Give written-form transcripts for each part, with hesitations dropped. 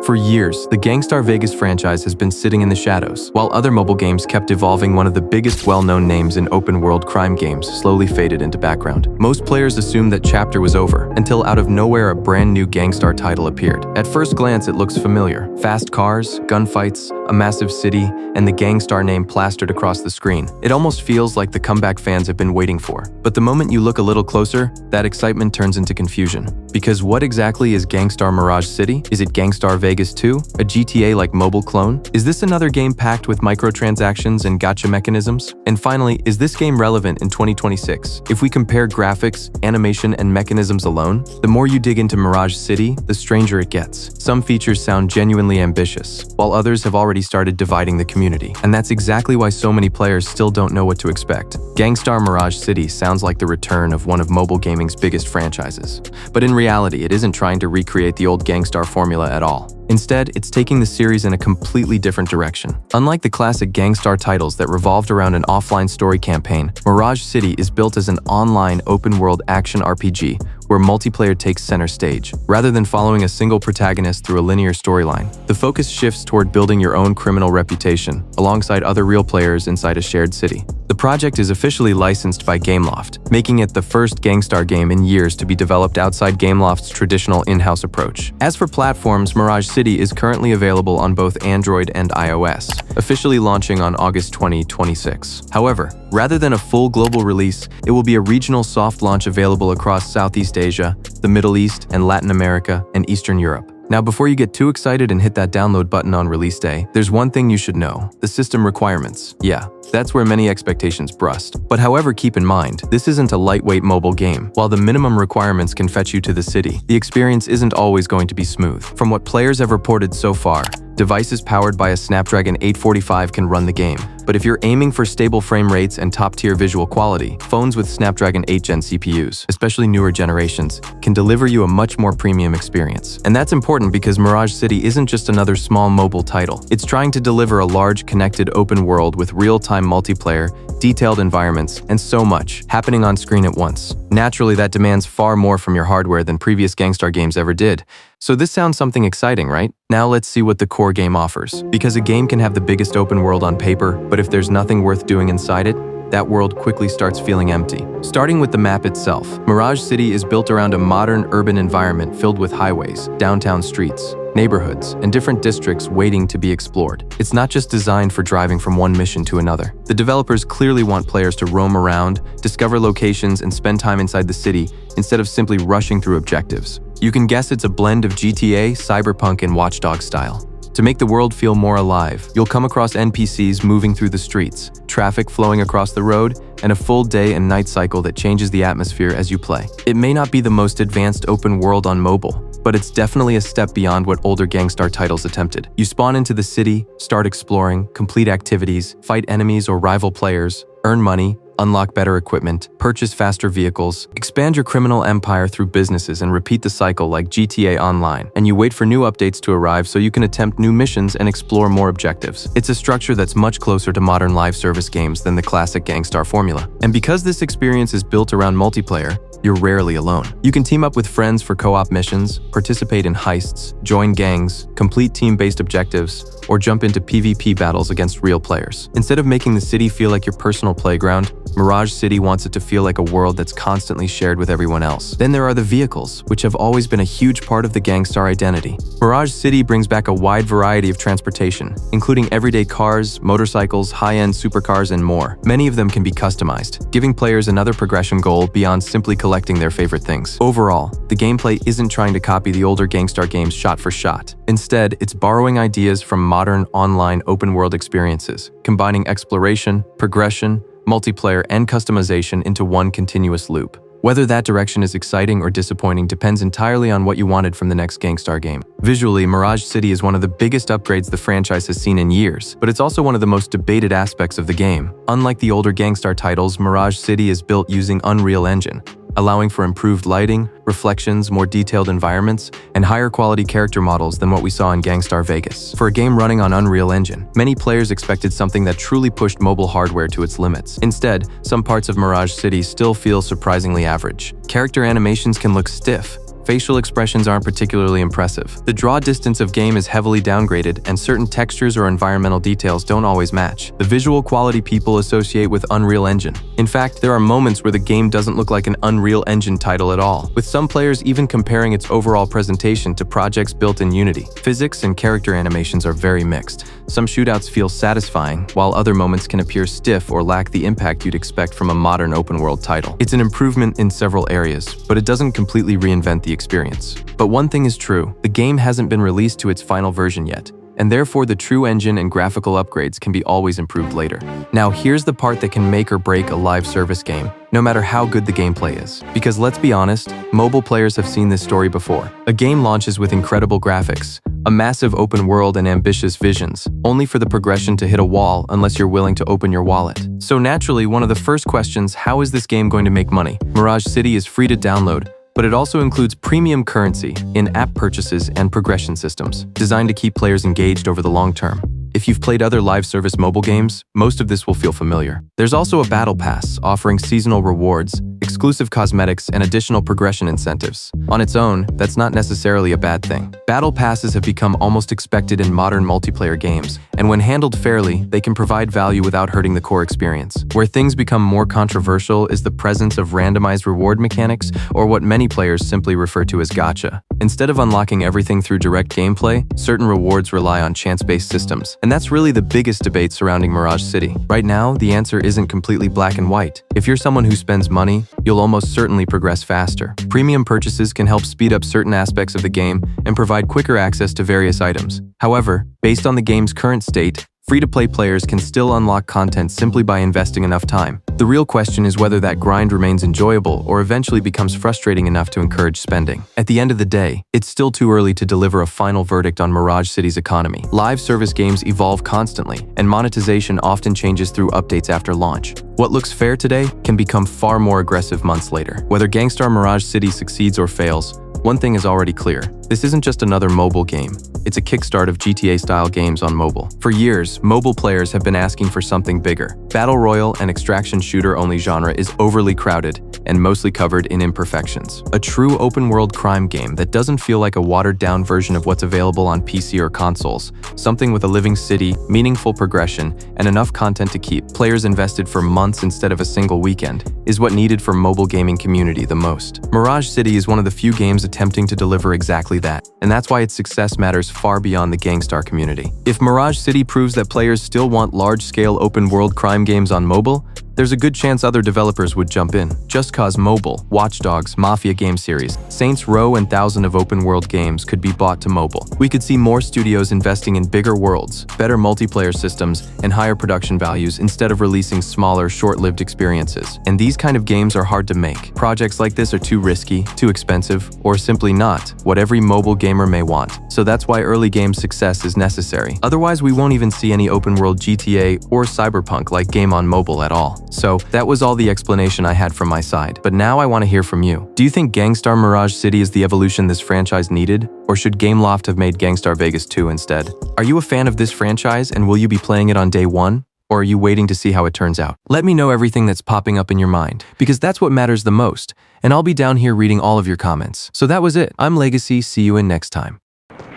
For years, the Gangstar Vegas franchise has been sitting in the shadows, while other mobile games kept evolving. One of the biggest well-known names in open-world crime games slowly faded into background. Most players assumed that chapter was over, until out of nowhere a brand new Gangstar title appeared. At first glance, it looks familiar. Fast cars, gunfights, a massive city, and the Gangstar name plastered across the screen. It almost feels like the comeback fans have been waiting for. But the moment you look a little closer, that excitement turns into confusion. Because what exactly is Gangstar Mirage City? Is it Gangstar Vegas 2? A GTA-like mobile clone? Is this another game packed with microtransactions and gacha mechanisms? And finally, is this game relevant in 2026? If we compare graphics, animation, and mechanisms alone, the more you dig into Mirage City, the stranger it gets. Some features sound genuinely ambitious, while others have already started dividing the community. And that's exactly why so many players still don't know what to expect. Gangstar Mirage City sounds like the return of one of mobile gaming's biggest franchises. But in reality, it isn't trying to recreate the old Gangstar formula at all. Instead, it's taking the series in a completely different direction. Unlike the classic Gangstar titles that revolved around an offline story campaign, Mirage City is built as an online open-world action RPG where multiplayer takes center stage. Rather than following a single protagonist through a linear storyline, the focus shifts toward building your own criminal reputation alongside other real players inside a shared city. The project is officially licensed by Gameloft, making it the first Gangstar game in years to be developed outside Gameloft's traditional in-house approach. As for platforms, Mirage City is currently available on both Android and iOS, officially launching on August 2026. However, rather than a full global release, it will be a regional soft launch available across Southeast Asia, the Middle East, and Latin America, and Eastern Europe. Now, before you get too excited and hit that download button on release day, there's one thing you should know: the system requirements. Yeah, that's where many expectations burst. But however, keep in mind, this isn't a lightweight mobile game. While the minimum requirements can fetch you to the city, the experience isn't always going to be smooth. From what players have reported so far, devices powered by a Snapdragon 845 can run the game. But if you're aiming for stable frame rates and top-tier visual quality, phones with Snapdragon 8 Gen CPUs, especially newer generations, can deliver you a much more premium experience. And that's important because Mirage City isn't just another small mobile title. It's trying to deliver a large, connected open world with real-time multiplayer, detailed environments, and so much happening on screen at once. Naturally, that demands far more from your hardware than previous Gangstar games ever did. So this sounds something exciting, right? Now let's see what the core game offers. Because a game can have the biggest open world on paper, but if there's nothing worth doing inside it, that world quickly starts feeling empty. Starting with the map itself, Mirage City is built around a modern urban environment filled with highways, downtown streets, neighborhoods, and different districts waiting to be explored. It's not just designed for driving from one mission to another. The developers clearly want players to roam around, discover locations, and spend time inside the city instead of simply rushing through objectives. You can guess it's a blend of GTA, Cyberpunk, and Watch Dogs style. To make the world feel more alive, you'll come across NPCs moving through the streets, traffic flowing across the road, and a full day and night cycle that changes the atmosphere as you play. It may not be the most advanced open world on mobile, but it's definitely a step beyond what older Gangstar titles attempted. You spawn into the city, start exploring, complete activities, fight enemies or rival players, earn money, unlock better equipment, purchase faster vehicles, expand your criminal empire through businesses, and repeat the cycle like GTA Online. And you wait for new updates to arrive so you can attempt new missions and explore more objectives. It's a structure that's much closer to modern live service games than the classic Gangstar formula. And because this experience is built around multiplayer, you're rarely alone. You can team up with friends for co-op missions, participate in heists, join gangs, complete team-based objectives, or jump into PvP battles against real players. Instead of making the city feel like your personal playground, Mirage City wants it to feel like a world that's constantly shared with everyone else. Then there are the vehicles, which have always been a huge part of the Gangstar identity. Mirage City brings back a wide variety of transportation, including everyday cars, motorcycles, high-end supercars, and more. Many of them can be customized, giving players another progression goal beyond simply collecting their favorite things. Overall, the gameplay isn't trying to copy the older Gangstar games shot for shot. Instead, it's borrowing ideas from modern online open-world experiences, combining exploration, progression, multiplayer, and customization into one continuous loop. Whether that direction is exciting or disappointing depends entirely on what you wanted from the next Gangstar game. Visually, Mirage City is one of the biggest upgrades the franchise has seen in years, but it's also one of the most debated aspects of the game. Unlike the older Gangstar titles, Mirage City is built using Unreal Engine, allowing for improved lighting, reflections, more detailed environments, and higher quality character models than what we saw in Gangstar Vegas. For a game running on Unreal Engine, many players expected something that truly pushed mobile hardware to its limits. Instead, some parts of Mirage City still feel surprisingly average. Character animations can look stiff, facial expressions aren't particularly impressive. The draw distance of game is heavily downgraded, and certain textures or environmental details don't always match the visual quality people associate with Unreal Engine. In fact, there are moments where the game doesn't look like an Unreal Engine title at all, with some players even comparing its overall presentation to projects built in Unity. Physics and character animations are very mixed. Some shootouts feel satisfying, while other moments can appear stiff or lack the impact you'd expect from a modern open-world title. It's an improvement in several areas, but it doesn't completely reinvent the experience. But one thing is true, the game hasn't been released to its final version yet, and therefore the true engine and graphical upgrades can be always improved later. Now here's the part that can make or break a live service game, no matter how good the gameplay is. Because let's be honest, mobile players have seen this story before. A game launches with incredible graphics, a massive open world and ambitious visions, only for the progression to hit a wall unless you're willing to open your wallet. So naturally, one of the first questions, how is this game going to make money? Mirage City is free to download, but it also includes premium currency, in-app purchases, and progression systems, designed to keep players engaged over the long term. If you've played other live service mobile games, most of this will feel familiar. There's also a battle pass offering seasonal rewards, exclusive cosmetics, and additional progression incentives. On its own, that's not necessarily a bad thing. Battle passes have become almost expected in modern multiplayer games, and when handled fairly, they can provide value without hurting the core experience. Where things become more controversial is the presence of randomized reward mechanics, or what many players simply refer to as gacha. Instead of unlocking everything through direct gameplay, certain rewards rely on chance-based systems. And that's really the biggest debate surrounding Mirage City. Right now, the answer isn't completely black and white. If you're someone who spends money, you'll almost certainly progress faster. Premium purchases can help speed up certain aspects of the game and provide quicker access to various items. However, based on the game's current state, free-to-play players can still unlock content simply by investing enough time. The real question is whether that grind remains enjoyable or eventually becomes frustrating enough to encourage spending. At the end of the day, it's still too early to deliver a final verdict on Mirage City's economy. Live service games evolve constantly, and monetization often changes through updates after launch. What looks fair today can become far more aggressive months later. Whether Gangstar Mirage City succeeds or fails, one thing is already clear. This isn't just another mobile game. It's a kickstart of GTA-style games on mobile. For years, mobile players have been asking for something bigger. Battle Royale and extraction shooter-only genre is overly crowded and mostly covered in imperfections. A true open-world crime game that doesn't feel like a watered-down version of what's available on PC or consoles. Something with a living city, meaningful progression, and enough content to keep players invested for months instead of a single weekend is what needed for mobile gaming community the most. Mirage City is one of the few games attempting to deliver exactly that, and that's why its success matters far beyond the Gangstar community. If Mirage City proves that players still want large-scale open-world crime games on mobile, there's a good chance other developers would jump in. Just Cause Mobile, Watch Dogs, Mafia game series, Saints Row, and thousands of open-world games could be bought to mobile. We could see more studios investing in bigger worlds, better multiplayer systems, and higher production values instead of releasing smaller, short-lived experiences. And these kind of games are hard to make. Projects like this are too risky, too expensive, or simply not what every mobile gamer may want. So that's why early game success is necessary. Otherwise, we won't even see any open-world GTA or Cyberpunk-like game on mobile at all. So that was all the explanation I had from my side. But now I want to hear from you. Do you think Gangstar Mirage City is the evolution this franchise needed? Or should Gameloft have made Gangstar Vegas 2 instead? Are you a fan of this franchise and will you be playing it on day one? Or are you waiting to see how it turns out? Let me know everything that's popping up in your mind, because that's what matters the most. And I'll be down here reading all of your comments. So that was it. I'm Legacy. See you in next time.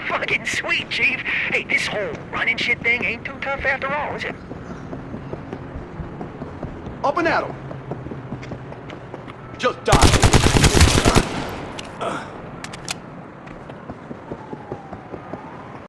Fucking sweet, Chief. Hey, this whole running shit thing ain't too tough after all, is it? Up and at 'em. Just die.